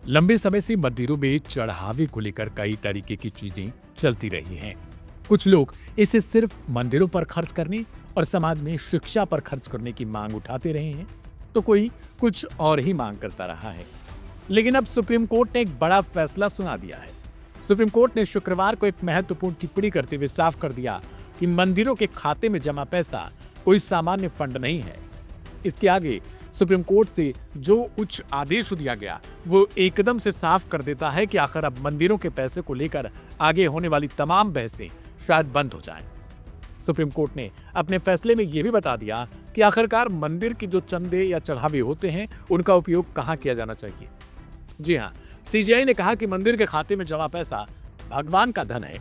लंबे समय से मंदिरों में चढ़ावे को लेकर कई तरीके की चीजें चलती रही हैं। कुछ लोग इसे सिर्फ मंदिरों पर खर्च करने और समाज में शिक्षा पर खर्च करने की मांग उठाते रहे हैं, तो कोई कुछ और ही मांग करता रहा है। लेकिन अब सुप्रीम कोर्ट ने एक बड़ा फैसला सुना दिया है। सुप्रीम कोर्ट ने शुक्रवार को एक महत्वपूर्ण टिप्पणी करते हुए साफ कर दिया कि मंदिरों के खाते में जमा पैसा कोई सामान्य फंड नहीं है। इसके आगे सुप्रीम कोर्ट से जो उच्च आदेश दिया गया वो एकदम से साफ कर देता है कि आखिर अब मंदिरों के पैसे को लेकर आगे होने वाली तमाम बहसें शायद बंद हो जाएं। सुप्रीम कोर्ट ने अपने फैसले में यह भी बता दिया कि आखिरकार मंदिर की जो चंदे या चढ़ावे होते हैं उनका उपयोग कहां किया जाना चाहिए। जी हां, सीजीआई ने कहा कि मंदिर के खाते में जमा पैसा भगवान का धन है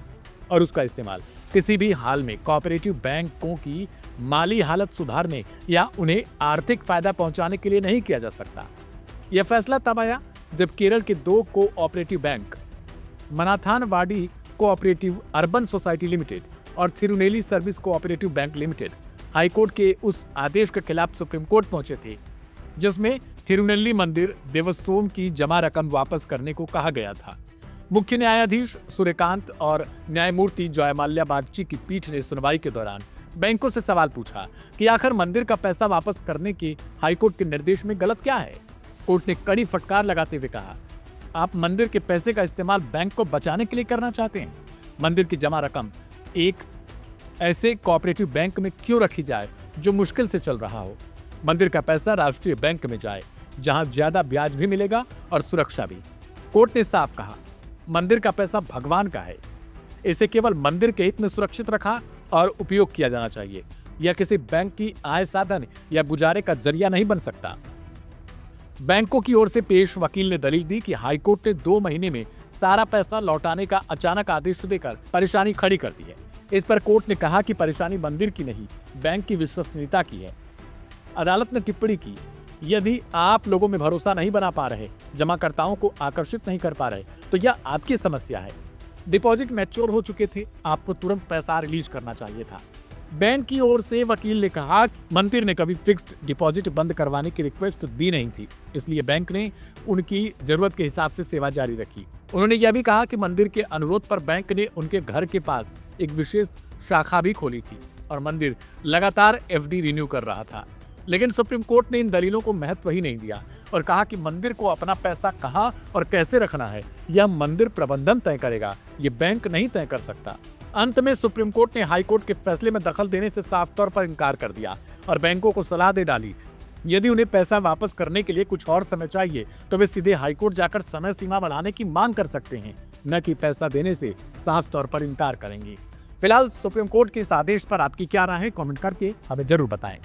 और उसका इस्तेमाल किसी भी हाल में कोऑपरेटिव बैंकों की माली हालत सुधारने या उन्हें आर्थिक फायदा पहुंचाने के लिए नहीं किया जा सकता। यह फैसला तब आया जब केरल के दो cooperative bank Mananthavady cooperative urban society limited और Thirunelli service cooperative bank limited high court के उस आदेश के खिलाफ सुप्रीम कोर्ट पहुंचे थे जिसमें थिरुनेली मंदिर देवस्थानम की जमा रकम वापस करने को कहा गया था। मुख्य न्यायाधीश सूर्यकांत और न्यायमूर्ति जयमाल्या बागची की पीठ ने सुनवाई के दौरान बैंकों से सवाल पूछा कि आखिर मंदिर का पैसा वापस करने के हाईकोर्ट के निर्देश में गलत क्या है। कोर्ट ने कड़ी फटकार लगाते हुए कहा, आप मंदिर के पैसे का इस्तेमाल बैंक को बचाने के लिए करना चाहते हैं। मंदिर की जमा रकम एक ऐसे कोऑपरेटिव बैंक में क्यों रखी जाए जो मुश्किल से चल रहा हो। मंदिर का पैसा राष्ट्रीय बैंक में जाए जहां ज्यादा ब्याज भी मिलेगा और सुरक्षा भी। कोर्ट ने साफ कहा, मंदिर का पैसा भगवान का है, इसे केवल मंदिर के हित में सुरक्षित रखा और उपयोग किया जाना चाहिए। यह किसी बैंक की आय साधन या गुजारे का जरिया नहीं बन सकता। बैंकों की ओर से पेश वकील ने दलील दी कि हाईकोर्ट ने 2 महीने में सारा पैसा लौटाने का अचानक आदेश देकर परेशानी खड़ी कर दी है। इस पर कोर्ट ने कहा कि परेशानी मंदिर की नहीं, बैंक की विश्वसनीयता की है। अदालत ने टिप्पणी की, यदि आप लोगों में भरोसा नहीं बना पा रहे, जमाकर्ताओं को आकर्षित नहीं कर पा रहे, तो यह आपकी समस्या है। डिपॉजिट मैच्योर हो चुके थे, आपको तुरंत पैसा रिलीज करना चाहिए था। बैंक की ओर से वकील ने कहा, मंदिर ने कभी फिक्स्ड डिपॉजिट बंद करवाने की रिक्वेस्ट दी नहीं थी, इसलिए बैंक ने उनकी जरूरत के हिसाब से सेवा जारी रखी। उन्होंने यह भी कहा कि मंदिर के अनुरोध पर बैंक ने उनके घर के पास एक विशेष शाखा भी खोली थी और मंदिर लगातार एफडी रिन्यू कर रहा था। लेकिन सुप्रीम कोर्ट ने इन दलीलों को महत्व ही नहीं दिया और कहा कि मंदिर को अपना पैसा कहां और कैसे रखना है यह मंदिर प्रबंधन तय करेगा, ये बैंक नहीं तय कर सकता। अंत में सुप्रीम कोर्ट ने हाई कोर्ट के फैसले में दखल देने से साफ तौर पर इनकार कर दिया और बैंकों को सलाह दे डाली, यदि उन्हें पैसा वापस करने के लिए कुछ और समय चाहिए तो वे सीधे हाईकोर्ट जाकर समय सीमा बढ़ाने की मांग कर सकते हैं, न कि पैसा देने से साफ तौर पर इनकार करेंगे। फिलहाल सुप्रीम कोर्ट के इस आदेश पर आपकी क्या राय है, कमेंट करके हमें जरूर बताएं।